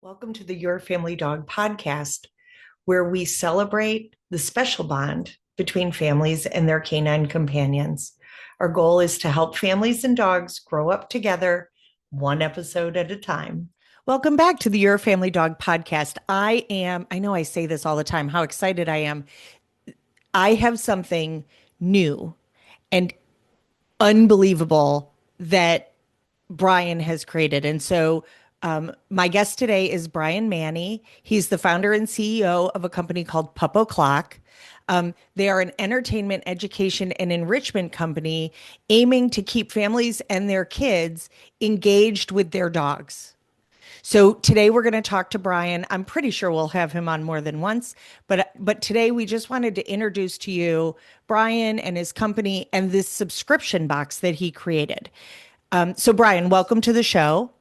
Welcome to the Your Family Dog podcast, where we celebrate the special bond between families and their canine companions. Our goal is to help families and dogs grow up together, one episode at a time. Welcome back to the Your Family Dog podcast. I know I say this all the time, how excited I am. I have something new and unbelievable that Brian has created. My guest today is Brian Manni. He's the founder and CEO of a company called Pup O'Clock. They are an entertainment, education, and enrichment company aiming to keep families and their kids engaged with their dogs. So today we're going to talk to Brian. I'm pretty sure we'll have him on more than once, but today we just wanted to introduce to you Brian and his company and this subscription box that he created. So Brian, welcome to the show.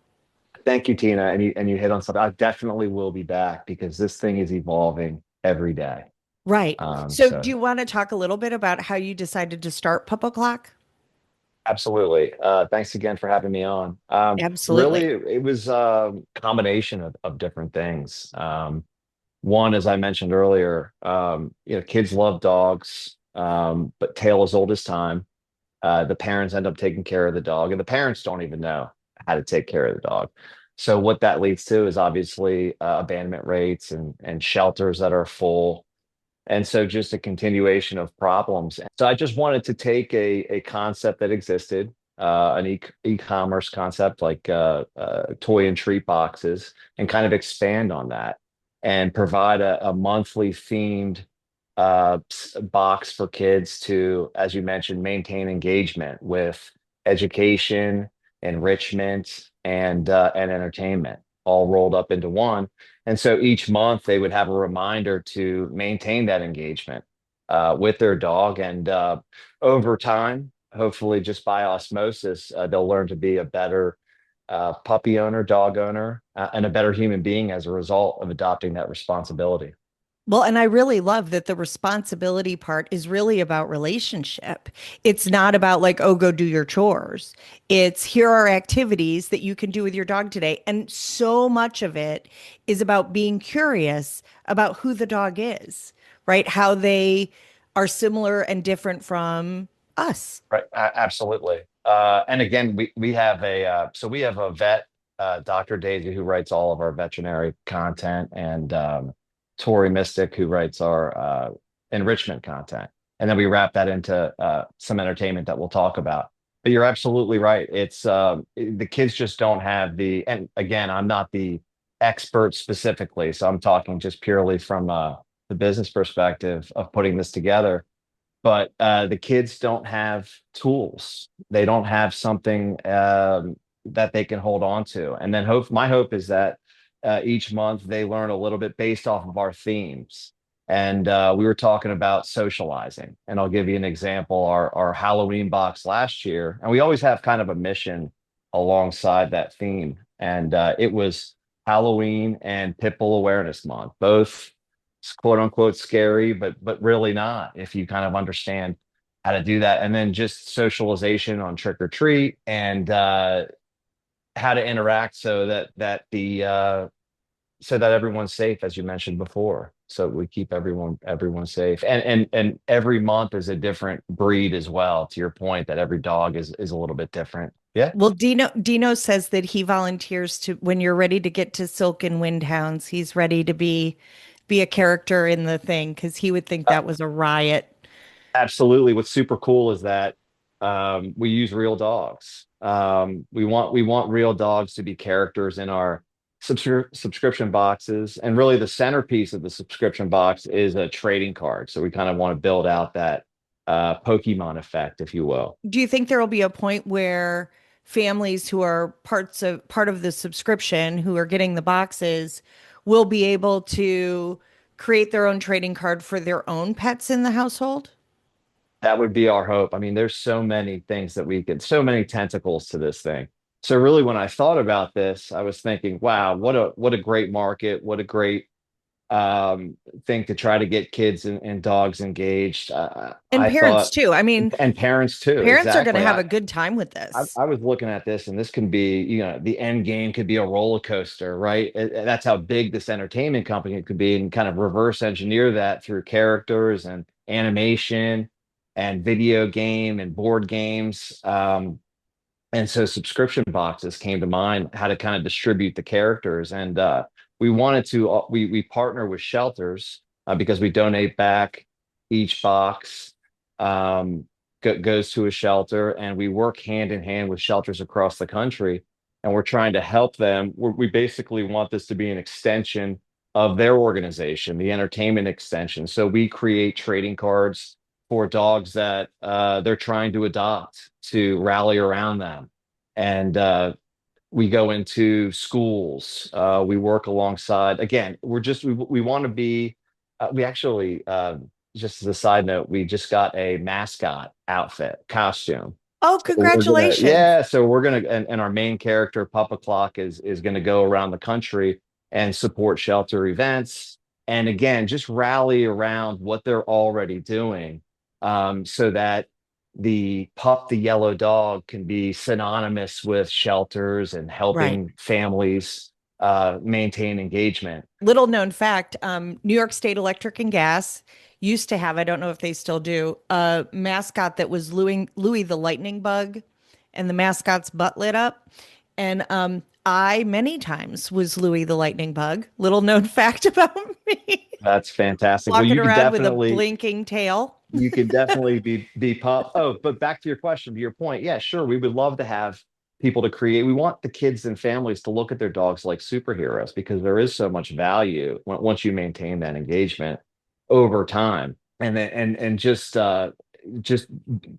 Thank you, Tina. And you hit on something. I definitely will be back because this thing is evolving every day. Right. So do So you want to talk a little bit about how you decided to start Pup O'Clock? absolutely. Thanks again for having me on. Really, Absolutely. it was a combination of different things. One, as I mentioned earlier, kids love dogs, but tale as old as time. The parents end up taking care of the dog, and the parents don't even know how to take care of the dog. So what that leads to is obviously abandonment rates and shelters that are full. And so just a continuation of problems. So I just wanted to take a concept that existed, an e-commerce concept like toy and treat boxes, and kind of expand on that and provide a monthly themed box for kids to, as you mentioned, maintain engagement with education, enrichment, and entertainment all rolled up into one. And so each month they would have a reminder to maintain that engagement with their dog. And over time, hopefully just by osmosis, they'll learn to be a better puppy owner, dog owner, and a better human being as a result of adopting that responsibility. Well, and I really love that the responsibility part is really about relationship. It's not about like, oh, go do your chores. It's here are activities that you can do with your dog today. And so much of it is about being curious about who the dog is, right? How they are similar and different from us. Right, absolutely. And again, we have a vet, Dr. Daisy, who writes all of our veterinary content, and Tori Mystic, who writes our enrichment content, and then we wrap that into some entertainment that we'll talk about. But you're absolutely right. The kids just don't have the, and again, I'm not the expert specifically, so I'm talking just purely from the business perspective of putting this together, but the kids don't have tools. They don't have something that they can hold on to. And then my hope is that each month they learn a little bit based off of our themes. And we were talking about socializing, and I'll give you an example. Our Halloween box last year, and we always have kind of a mission alongside that theme, and it was Halloween and Pit Bull Awareness Month, both quote unquote scary, but really not if you kind of understand how to do that. And then just socialization on trick or treat, and how to interact so that everyone's safe, as you mentioned before. So we keep everyone safe. And every month is a different breed as well, to your point that every dog is a little bit different. Yeah. Well, Dino says that he volunteers to when you're ready to get to Silk and Windhounds, he's ready to be a character in the thing because he would think Uh, that was a riot. Absolutely. What's super cool is that we use real dogs. We want real dogs to be characters in our subscription boxes, and really the centerpiece of the subscription box is a trading card. So we kind of want to build out that Pokemon effect, if you will. Do you think there will be a point where families who are part of the subscription who are getting the boxes will be able to create their own trading card for their own pets in the household? That would be our hope. I mean, there's so many things that we could, so many tentacles to this thing. So really, when I thought about this, I was thinking, wow, what a great market, what a great thing to try to get kids and dogs engaged. And I parents thought, too. I mean, and parents too, parents are going to exactly. have a good time with this. I was looking at this, and this can be, the end game could be a roller coaster, right? That's how big this entertainment company could be, and kind of reverse engineer that through characters and animation and video game and board games. And so subscription boxes came to mind, how to kind of distribute the characters. And we wanted to, we partner with shelters because we donate back each box. Goes to a shelter, and we work hand in hand with shelters across the country, and we're trying to help them. We basically want this to be an extension of their organization, the entertainment extension. So we create trading cards for dogs that they're trying to adopt, to rally around them. And we go into schools. We work alongside. Again, we want to be. We actually, just as a side note, we just got a mascot outfit costume. Oh, So we're gonna, congratulations. yeah. So we're gonna, and our main character, Pup O'Clock, is gonna go around the country and support shelter events. And again, just rally around what they're already doing, so that the pup, the yellow dog, can be synonymous with shelters and Right. helping families maintain engagement. Little known fact, New York State Electric and Gas used to have, I don't know if they still do, a mascot that was Louis the Lightning Bug, and the mascot's butt lit up. And I many times was Louis the Lightning Bug. Little known fact about me. That's fantastic. Well, Walking around with a blinking tail. you could definitely be pup. Oh, but back to your question, to your point, yeah, sure. We would love to have people to create. We want the kids and families to look at their dogs like superheroes, because there is so much value once you maintain that engagement over time. And then and just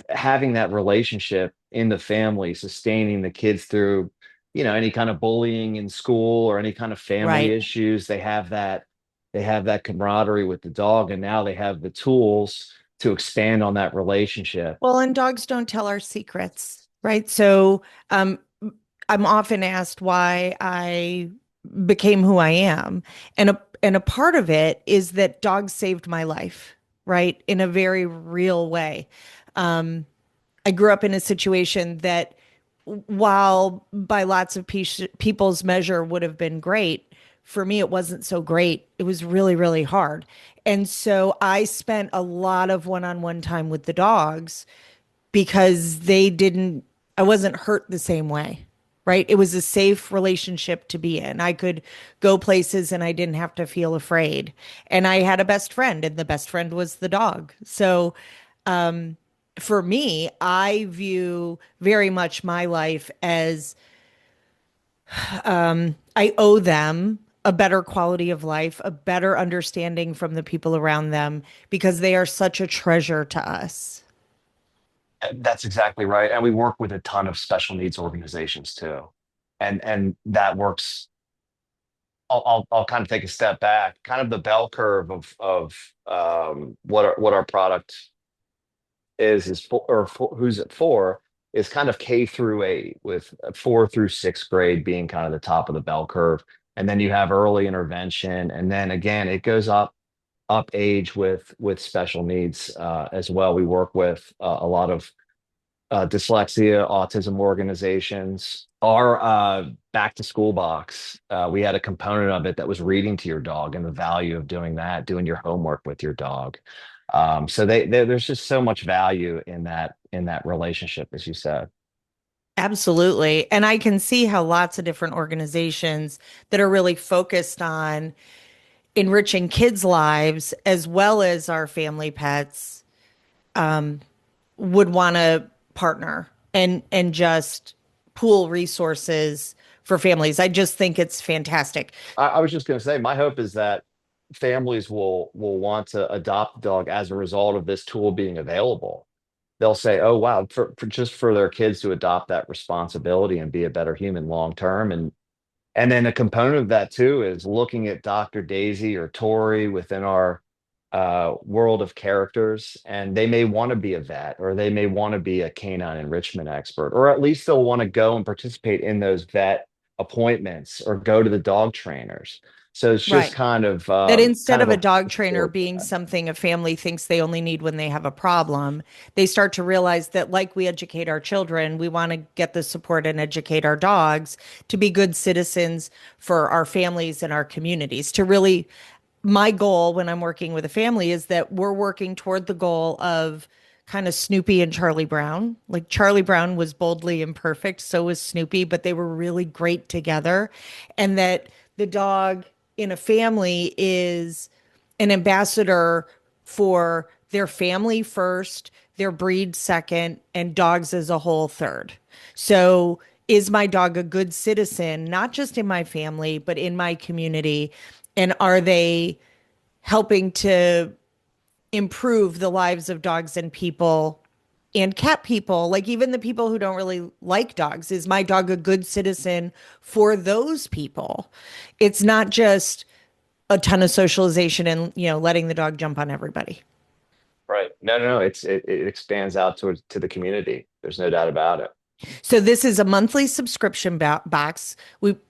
having that relationship in the family, sustaining the kids through, any kind of bullying in school or any kind of family Right. issues. They have that camaraderie with the dog, and now they have the tools to expand on that relationship. Well, and dogs don't tell our secrets, right? So, um, I'm often asked why I became who I am. And a part of it is that dogs saved my life, right? In a very real way. Um, I grew up in a situation that, while by lots of people's measure would have been great, for me, it wasn't so great. It was really, really hard. And so I spent a lot of one-on-one time with the dogs because I wasn't hurt the same way, right? It was a safe relationship to be in. I could go places and I didn't have to feel afraid. And I had a best friend, and the best friend was the dog. So, for me, I view very much my life as, I owe them a better quality of life, a better understanding from the people around them, because they are such a treasure to us. That's exactly right. And we work with a ton of special needs organizations too. And that works. I'll kind of take a step back. Kind of the bell curve of what our product is for, or for, who's it for, is kind of K through 8, with 4 through 6th grade being kind of the top of the bell curve. And then you have early intervention, and then again it goes up age with special needs as well. We work with a lot of dyslexia, autism organizations. Our back to school box, we had a component of it that was reading to your dog, and the value of doing that, doing your homework with your dog. So there's just so much value in that relationship, as you said. Absolutely. And I can see how lots of different organizations that are really focused on enriching kids' lives as well as our family pets would want to partner and just pool resources for families. I just think it's fantastic. I was just going to say, my hope is that families will want to adopt a dog as a result of this tool being available. They'll say, "Oh wow," for just for their kids to adopt that responsibility and be a better human long term. And then a component of that too is looking at Dr. Daisy or Tori within our world of characters, and they may want to be a vet, or they may want to be a canine enrichment expert, or at least they'll want to go and participate in those vet appointments or go to the dog trainers. So it's just Right. kind of That instead of a a dog trainer short. being something a family thinks they only need when they have a problem, they start to realize that, like we educate our children, we want to get the support and educate our dogs to be good citizens for our families and our communities. To really, my goal when I'm working with a family is that we're working toward the goal of kind of Snoopy and Charlie Brown. Like Charlie Brown was boldly imperfect, so was Snoopy, but they were really great together. And that the dog in a family is an ambassador for their family first, their breed second, and dogs as a whole third. So, is my dog a good citizen, not just in my family, but in my community? And are they helping to improve the lives of dogs and people and cat people, like even the people who don't really like dogs? Is my dog a good citizen for those people? It's not just a ton of socialization and, letting the dog jump on everybody. Right. No, no, no. It expands out to the community. There's no doubt about it. So this is a monthly subscription box.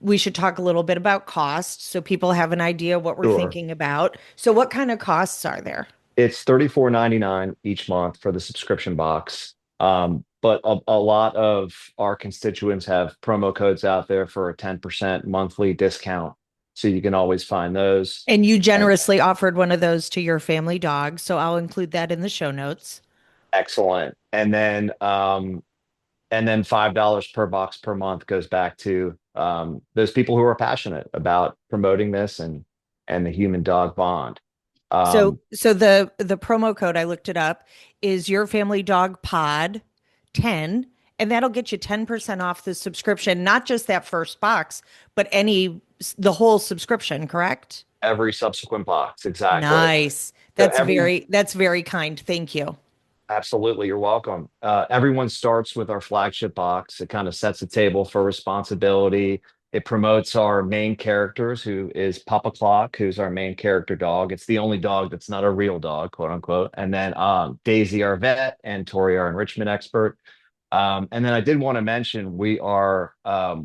We should talk a little bit about costs so people have an idea what we're Sure. thinking about. So what kind of costs are there? It's 34.99 each month for the subscription box. But a lot of our constituents have promo codes out there for a 10% monthly discount. So you can always find those. And you And generously offered one of those to your family dog, so I'll include that in the show notes. excellent. And then $5 per box per month goes back to those people who are passionate about promoting this and the human dog bond. So Um, so the promo code, I looked it up, is your family dog pod 10, and that'll get you 10% off the subscription, not just that first box, but the whole subscription, correct? every subsequent box, exactly. Nice. So That's very kind. Thank you. absolutely, you're welcome. Everyone starts with our flagship box. It kind of sets the table for responsibility. It promotes our main characters, who is Pup O'Clock, who's our main character dog. It's the only dog that's not a real dog, quote unquote. And then Daisy, our vet, and Tori, our enrichment expert. And then I did want to mention we are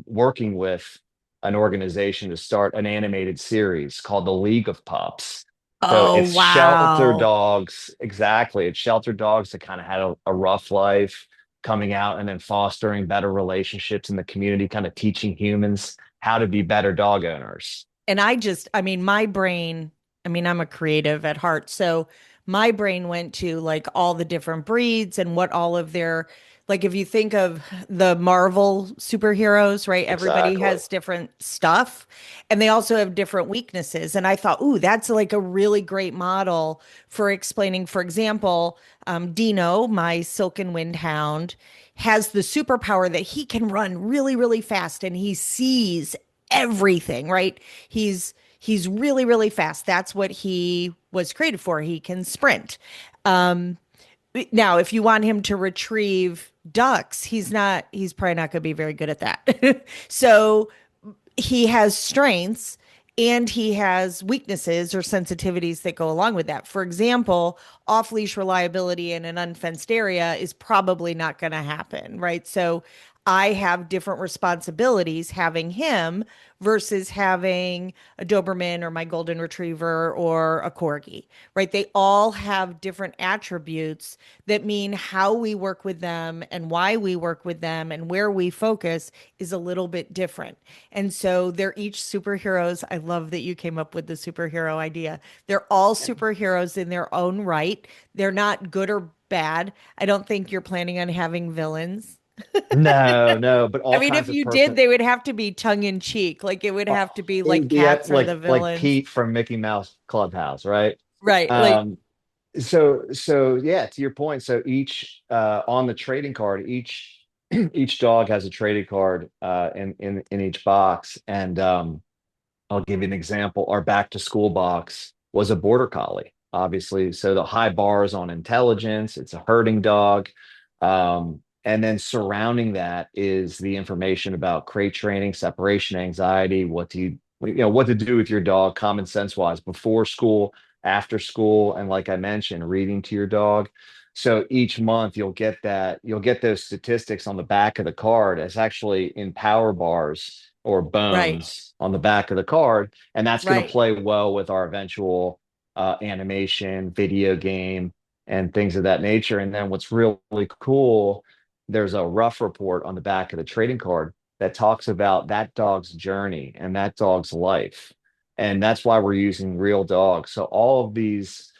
working with an organization to start an animated series called the League of Pups. So Oh, it's shelter wow. dogs, exactly. It's shelter dogs that kind of had a rough life coming out and then fostering better relationships in the community, kind of teaching humans how to be better dog owners. And I mean, my brain, I mean, I'm a creative at heart. So my brain went to like all the different breeds and what all of their, like, if you think of the Marvel superheroes, right? Everybody Exactly. has different stuff and they also have different weaknesses. And I thought, ooh, that's like a really great model for explaining, for example, Dino, my Silken Wind Hound, has the superpower that he can run really, really fast and he sees everything, right? He's really, really fast. That's what he was created for. He can sprint. Um, Now, if you want him to retrieve ducks, he's probably not going to be very good at that. So he has strengths and he has weaknesses or sensitivities that go along with that. For example, off leash reliability in an unfenced area is probably not going to happen, right? So I have different responsibilities having him versus having a Doberman or my golden retriever or a corgi, right? They all have different attributes that mean how we work with them and why we work with them and where we focus is a little bit different. And so they're each superheroes. I love that you came up with the superhero idea. They're all superheroes in their own right. They're not good or bad. I don't think you're planning on having villains. No, no, but I all mean, if kinds of you did, person. they would have to be tongue in cheek. Like it would uh, have to be it like would be cats are the like villains. Pete from Mickey Mouse Clubhouse, right? Right. Like, Um, so yeah, to your point, so each on the trading card, each each dog has a trading card in each box. And I'll give you an example. Our back to school box was a border collie, obviously. So the high bars on intelligence, it's a herding dog. And then surrounding that is the information about crate training, separation anxiety, what to do with your dog, common sense wise before school, after school, and like I mentioned, reading to your dog. So each month you'll get those statistics on the back of the card as actually in power bars or Right. bones on the back of the card. And that's going to Right. play well with our eventual animation, video game, and things of that nature. And then what's really cool, there's a rough report on the back of the trading card that talks about that dog's journey and that dog's life. And that's why we're using real dogs. So all of these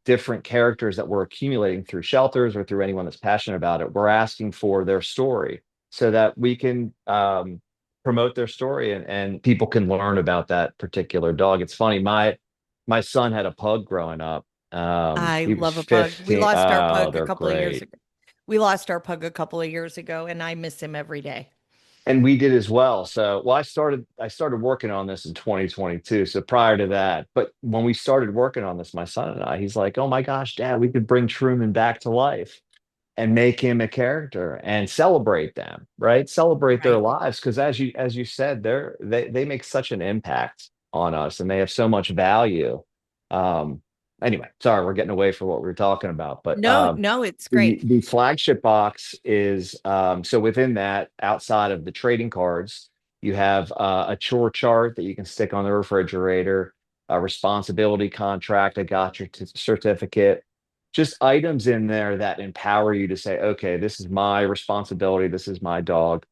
different characters that we're accumulating through shelters or through anyone that's passionate about it, we're asking for their story so that we can promote their story, and people can learn about that particular dog. It's funny, my son had a pug growing up. I He was love a pug. We 15. lost our Oh, pug a they're couple of years great. ago. We lost our pug a couple of years ago, and I miss him every day. And we did as well. So, well, I started working on this in 2022. So prior to that, but when we started working on this, my son and I, he's like, "Oh my gosh, Dad, we could bring Truman back to life and make him a character and celebrate them, right? Celebrate their Right. lives because as you said, they make such an impact on us and they have so much value." Um, anyway, sorry, we're getting away from what we were talking about, but No, no, it's the great. the flagship box is so within that, outside of the trading cards, you have a chore chart that you can stick on the refrigerator, a responsibility contract, a gotcha certificate, just items in there that empower you to say, okay, this is my responsibility, this is my dog.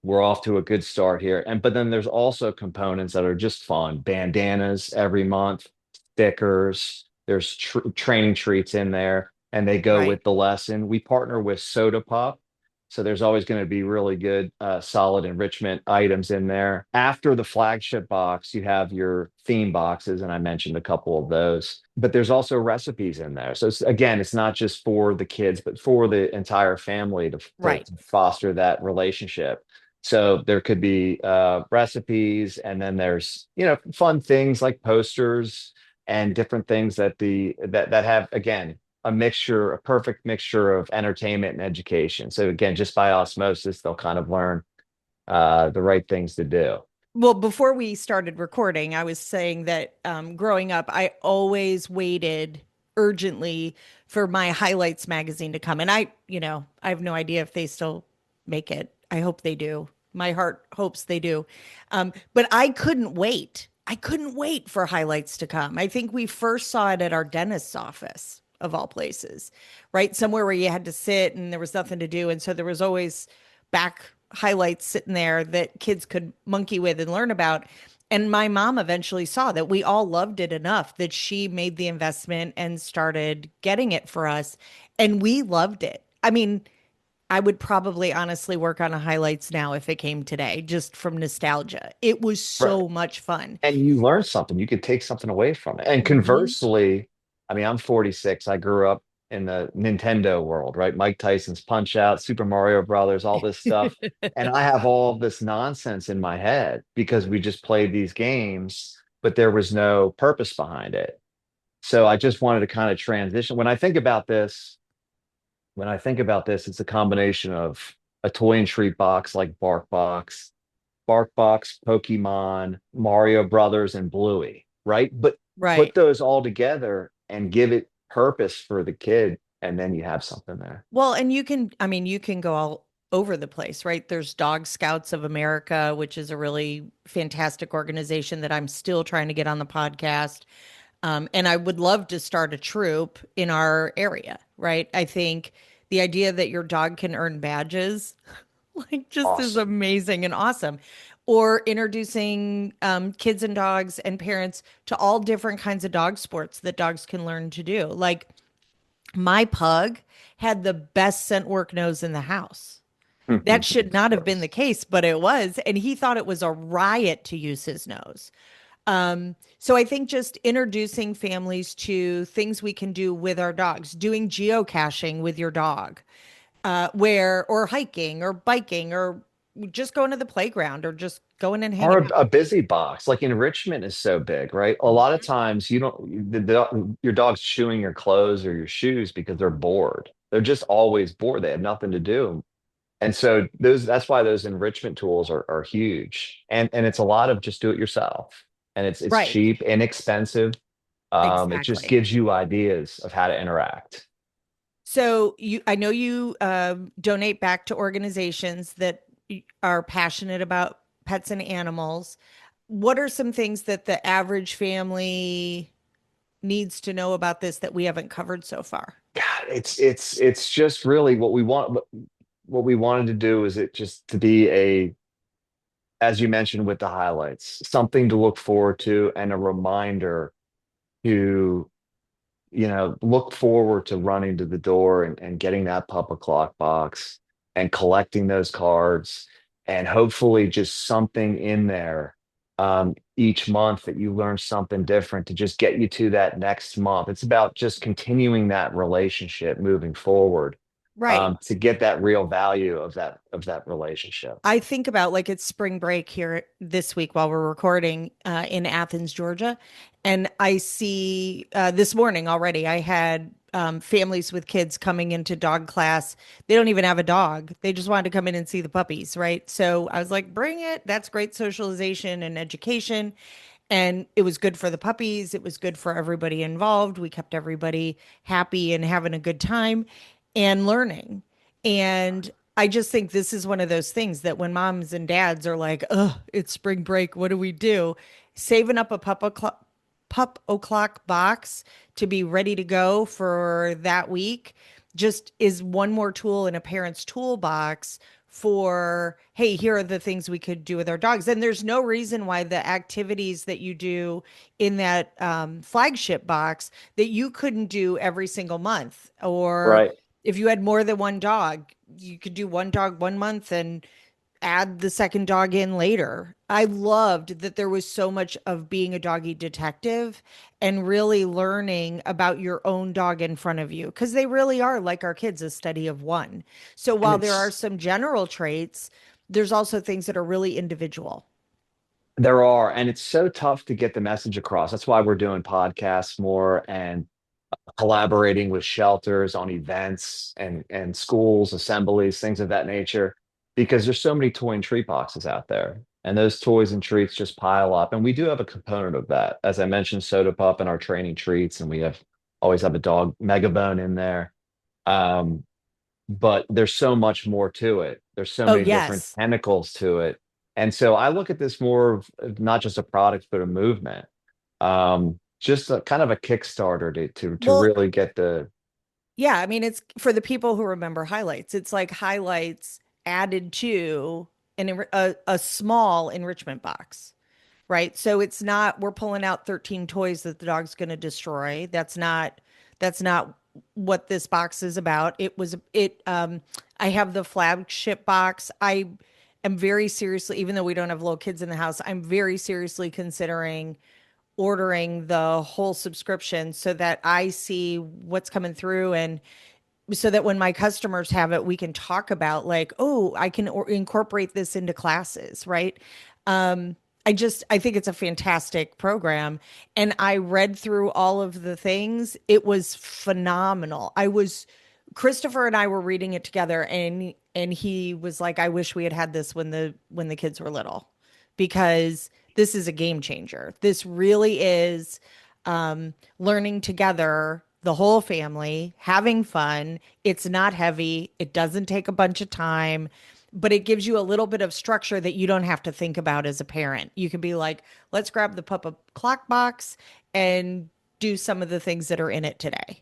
We're off to a good start here. And but then there's also components that are just fun. Bandanas every month, stickers, there's training treats in there, and they go Right. with the lesson. We partner with Soda Pop. So there's always going to be really good, solid enrichment items in there. After the flagship box, you have your theme boxes, and I mentioned a couple of those. But there's also recipes in there. So again, it's not just for the kids, but for the entire family Right. to foster that relationship. So there could be recipes, and then there's fun things like posters and different things that have again a perfect mixture of entertainment and education. So again, just by osmosis, they'll kind of learn the right things to do. Well, before we started recording, I was saying that growing up, I always waited urgently for my highlights magazine to come. And I have no idea if they still make it. I hope they do. My heart hopes they do. But I couldn't wait. I couldn't wait for highlights to come. I think we first saw it at our dentist's office, of all places, right? Somewhere where you had to sit and there was nothing to do. And so there was always back highlights sitting there that kids could monkey with and learn about. And my mom eventually saw that we all loved it enough that she made the investment and started getting it for us. And we loved it. I mean, I would probably honestly work on a highlights now if it came today, just from nostalgia. It was Right. so much fun. And you learn something. You could take something away from it. And Mhm. conversely, I mean, I'm 46. I grew up in the Nintendo world, right? Mike Tyson's Punch Out, Super Mario Brothers, all this stuff. And I have all this nonsense in my head because we just played these games, but there was no purpose behind it. So I just wanted to kind of transition. When I think about this, it's a combination of a toy and treat box like BarkBox, Pokemon, Mario Brothers, and Bluey, right? But put Right. those all together and give it purpose for the kid, and then you have something there. Well, and I mean, you can go all over the place, right? There's Dog Scouts of America, which is a really fantastic organization that I'm still trying to get on the podcast. And I would love to start a troop in our area, right? I think the idea that your dog can earn badges, like, just is Awesome. amazing and awesome. Or introducing kids and dogs and parents to all different kinds of dog sports that dogs can learn to do. Like, my pug had the best scent work nose in the house. That should Of not have been the course. case, but it was. And he thought it was a riot to use his nose. So I think just introducing families to things we can do with our dogs, doing geocaching with your dog, or hiking or biking or just going to the playground or just going and Or hanging a busy box, like enrichment is so big, right? A lot of out. times you don't, your dog's chewing your clothes or your shoes because they're bored. They're just always bored. They have nothing to do. And so that's why those enrichment tools are huge. And it's a lot of just do it yourself. And it's Right. cheap, inexpensive. It just Exactly. gives you ideas of how to interact. So I know you donate back to organizations that are passionate about pets and animals. What are some things that the average family needs to know about this that we haven't covered so far? God, it's just really what we want. What we wanted to do is it just to be a, as you mentioned with the highlights, something to look forward to and a reminder to, look forward to running to the door and getting that Pup O'Clock box and collecting those cards and hopefully just something in there each month that you learn something different to just get you to that next month. It's about just continuing that relationship moving forward Right. to get that real value of that relationship. I think about like it's spring break here this week while we're recording in Athens, Georgia. And I see this morning already, I had families with kids coming into dog class. They don't even have a dog. They just wanted to come in and see the puppies, right? So I was like, bring it. That's great socialization and education. And it was good for the puppies. It was good for everybody involved. We kept everybody happy and having a good time and learning. And I just think this is one of those things that when moms and dads are like, "Ugh, it's spring break. What do we do?" Saving up a pup o'clock box to be ready to go for that week just is one more tool in a parent's toolbox for, hey, here are the things we could do with our dogs. And there's no reason why the activities that you do in that flagship box that you couldn't do every single month. Or Right. if you had more than one dog, you could do one dog one month and add the second dog in later. I loved that there was so much of being a doggy detective and really learning about your own dog in front of you because they really are like our kids, a study of one. So And while there are it's some general traits, there's also things that are really individual. There are, and it's so tough to get the message across. That's why we're doing podcasts more and collaborating with shelters on events and schools, assemblies, things of that nature, because there's so many toy and treat boxes out there. And those toys and treats just pile up. And we do have a component of that. As I mentioned, Soda Pup in our training treats, and we have always have a dog megabone in there. Um, but there's so much more to it. There's so Oh, many different yes. tentacles to it. And so I look at this more of not just a product, but a movement. Just a kind of a Kickstarter to Well, really get the yeah, I mean, it's for the people who remember highlights. It's like highlights added to a small enrichment box, right? So it's not we're pulling out 13 toys that the dog's going to destroy. That's not what this box is about. I have the flagship box. I am very seriously, even though we don't have little kids in the house, I'm very seriously considering ordering the whole subscription so that I see what's coming through and so that when my customers have it, we can talk about like, oh, I can incorporate this into classes, right? I think it's a fantastic program. And I read through all of the things. It was phenomenal. Christopher and I were reading it together and he was like, I wish we had had this when the kids were little because this is a game changer. This really is learning together, the whole family, having fun. It's not heavy. It doesn't take a bunch of time, but it gives you a little bit of structure that you don't have to think about as a parent. You can be like, let's grab the Pup Clock box and do some of the things that are in it today.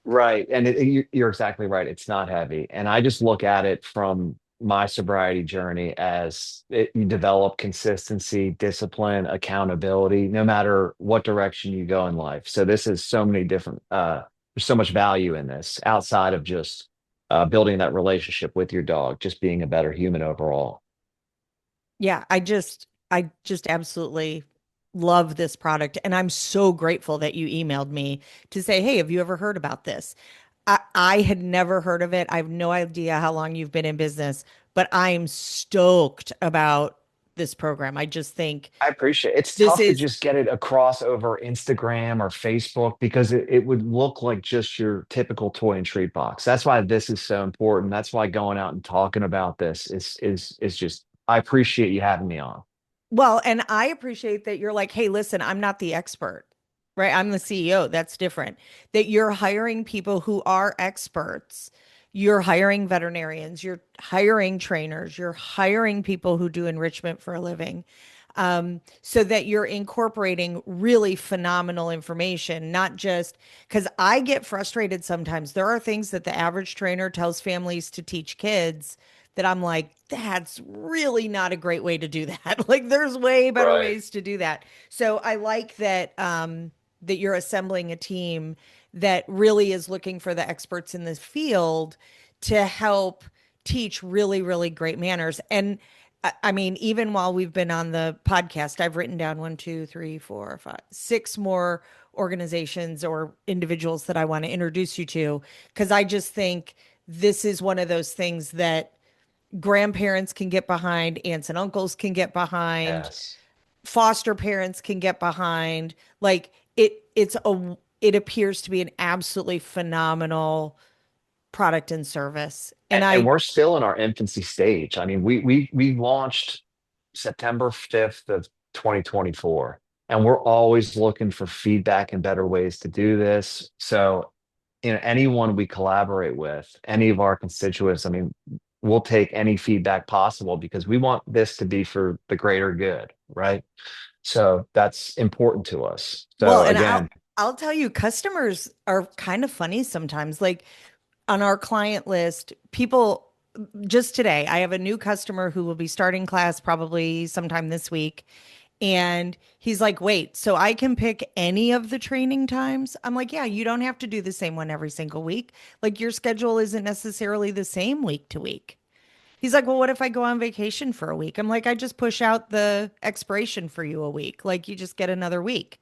right. And you're exactly right. It's not heavy. And I just look at it from my sobriety journey as you develop consistency, discipline, accountability, no matter what direction you go in life. So this is so many different, there's so much value in this outside of just building that relationship with your dog, just being a better human overall. Yeah, I just absolutely love this product and I'm so grateful that you emailed me to say, "Hey, have you ever heard about this?" I had never heard of it. I have no idea how long you've been in business, but I am stoked about this program. I just think I appreciate it. It's this tough to is just get it across over Instagram or Facebook because it would look like just your typical toy and treat box. That's why this is so important. That's why going out and talking about this is just I appreciate you having me on. well, and I appreciate that you're like, "Hey, listen, I'm not the expert." right? I'm the CEO. That's different. That you're hiring people who are experts. You're hiring veterinarians, you're hiring trainers, you're hiring people who do enrichment for a living. So that you're incorporating really phenomenal information, not just because I get frustrated sometimes. There are things that the average trainer tells families to teach kids that I'm like, that's really not a great way to do that. Like, there's way better Right. ways to do that. So I like that that you're assembling a team that really is looking for the experts in this field to help teach really, really great manners. And I mean, even while we've been on the podcast, I've written down one, two, three, four, five, six more organizations or individuals that I want to introduce you to, because I just think this is one of those things that grandparents can get behind, aunts and uncles can get behind, Yes. foster parents can get behind. Like it appears to be an absolutely phenomenal product and service. And And I we're still in our infancy stage. I mean, we launched September 5th of 2024, and we're always looking for feedback and better ways to do this. So, anyone we collaborate with, any of our constituents, I mean, we'll take any feedback possible because we want this to be for the greater good, right? So that's important to us. well, So and again, I'll tell you, customers are kind of funny sometimes. Like on our client list, people just today, I have a new customer who will be starting class probably sometime this week. And he's like, wait, so I can pick any of the training times? I'm like, yeah, you don't have to do the same one every single week. Like your schedule isn't necessarily the same week to week. He's like, well, what if I go on vacation for a week? I'm like, I just push out the expiration for you a week. Like you just get another week.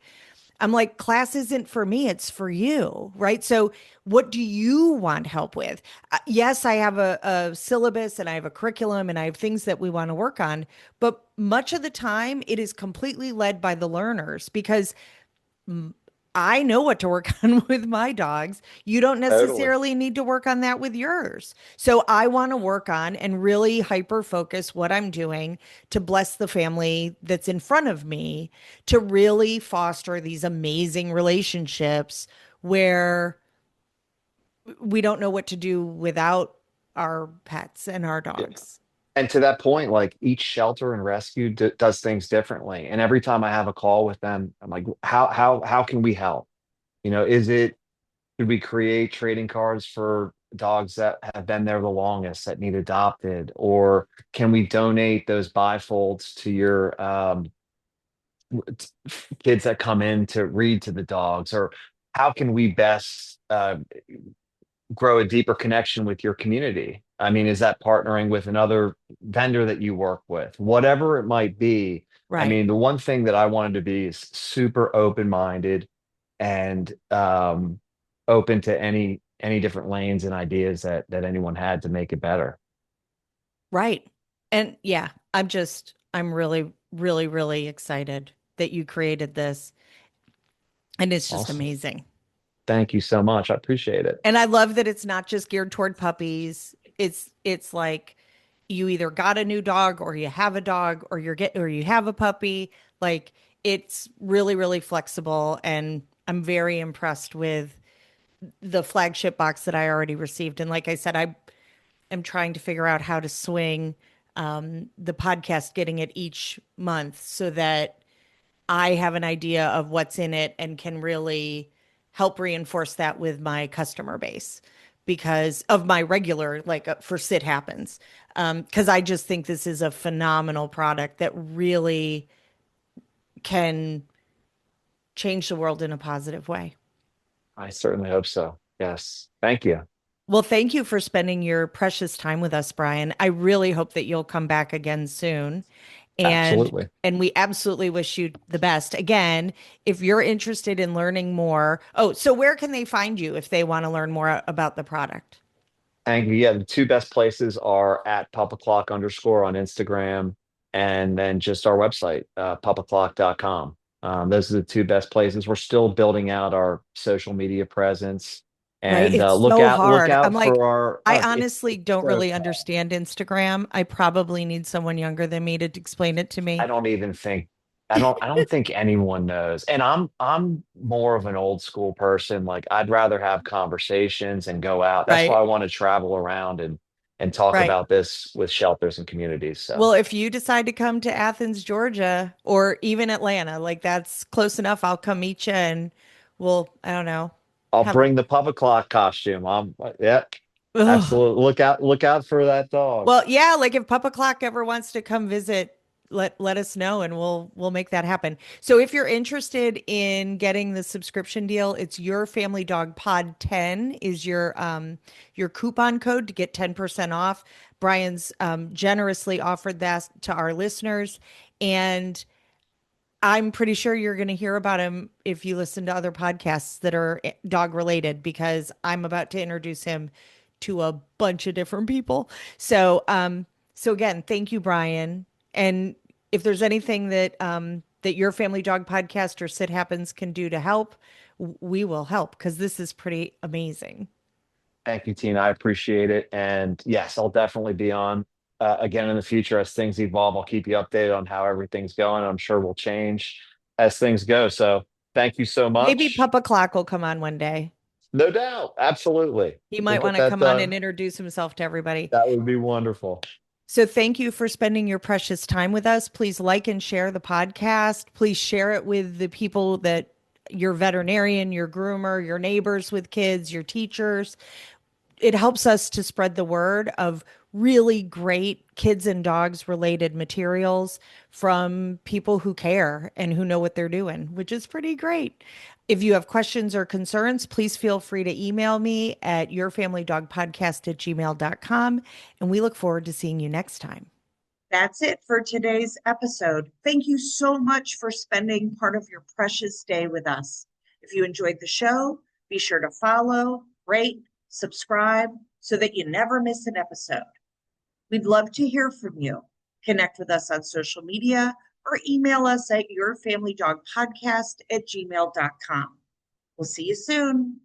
I'm like, class isn't for me, it's for you, right? So, what do you want help with? Yes, I have a syllabus and I have a curriculum and I have things that we want to work on, but much of the time it is completely led by the learners because I know what to work on with my dogs. You don't totally. necessarily need to work on that with yours. So I want to work on and really hyper focus what I'm doing to bless the family that's in front of me to really foster these amazing relationships where we don't know what to do without our pets and our Yeah. dogs. And to that point, like each shelter and rescue does things differently. And every time I have a call with them, I'm like, how can we help? Is it should we create trading cards for dogs that have been there the longest that need adopted, or can we donate those bifolds to your kids that come in to read to the dogs, or how can we best grow a deeper connection with your community? I mean, is that partnering with another vendor that you work with? Whatever it might be. I Right. mean, the one thing that I wanted to be is super open-minded and open to any different lanes and ideas that anyone had to make it better. Right. And yeah, I'm really, really, really excited that you created this. And it's just Awesome. amazing. Thank you so much. I appreciate it. And I love that it's not just geared toward puppies. It's like you either got a new dog or you have a dog or you have a puppy. Like it's really, really flexible. And I'm very impressed with the flagship box that I already received. And like I said, I am trying to figure out how to swing the podcast, getting it each month so that I have an idea of what's in it and can really help reinforce that with my customer base because of my regular, like for Sit Happens. Because I just think this is a phenomenal product that really can change the world in a positive way. I certainly hope so. Yes. Thank you. Well, thank you for spending your precious time with us, Brian. I really hope that you'll come back again soon. And Absolutely. and we absolutely wish you the best. Again, if you're interested in learning more. Oh, so where can they find you if they want to learn more about the product? Thank you. Yeah, the two best places are at Pup O'Clock underscore on Instagram and then just our website, pupoclock.com. Those are the two best places. We're still building out our social media presence Right? and It's look so out, look hard. I'm out like, for our, I it's honestly don't so really tough. understand Instagram. I probably need someone younger than me to explain it to I me. don't even think. I don't think anyone knows. And I'm more of an old school person. Like I'd rather have conversations and go out. That's why Right. I want to travel around and talk Right. about this with shelters and communities. So Well, if you decide to come to Athens, Georgia, or even Atlanta, like that's close enough, I'll come meet you and we'll, I don't know, I'll have bring the Pup O'Clock costume. Yeah, a, absolutely. Look out for that dog. well, yeah, like if Pup O'Clock ever wants to come visit, let us know and we'll make that happen. So if you're interested in getting the subscription deal, it's Your Family Dog Pod 10 is your coupon code to get 10% off. Brian's generously offered that to our listeners, and I'm pretty sure you're going to hear about him if you listen to other podcasts that are dog related because I'm about to introduce him to a bunch of different people. So again, thank you, Brian. And if there's anything that your Family Dog Podcast or Sit Happens can do to help, we will help because this is pretty amazing. Thank you, Tina. I appreciate it. And yes, I'll definitely be on again in the future as things evolve. I'll keep you updated on how everything's going. I'm sure we'll change as things go. So thank you so Maybe much. Papa Clock will come on one day. No doubt. Absolutely. He We'll might get want to that come on and done. introduce himself to everybody. That would be wonderful. So thank you for spending your precious time with us. Please like and share the podcast. Please share it with the people that your veterinarian, your groomer, your neighbors with kids, your teachers. It helps us to spread the word of really great kids and dogs related materials from people who care and who know what they're doing, which is pretty great. If you have questions or concerns, please feel free to email me at yourfamilydogpodcast@gmail.com. And we look forward to seeing you next time. That's it for today's episode. Thank you so much for spending part of your precious day with us. If you enjoyed the show, be sure to follow, rate, subscribe so that you never miss an episode. We'd love to hear from you. Connect with us on social media or email us at yourfamilydogpodcast@gmail.com. We'll see you soon.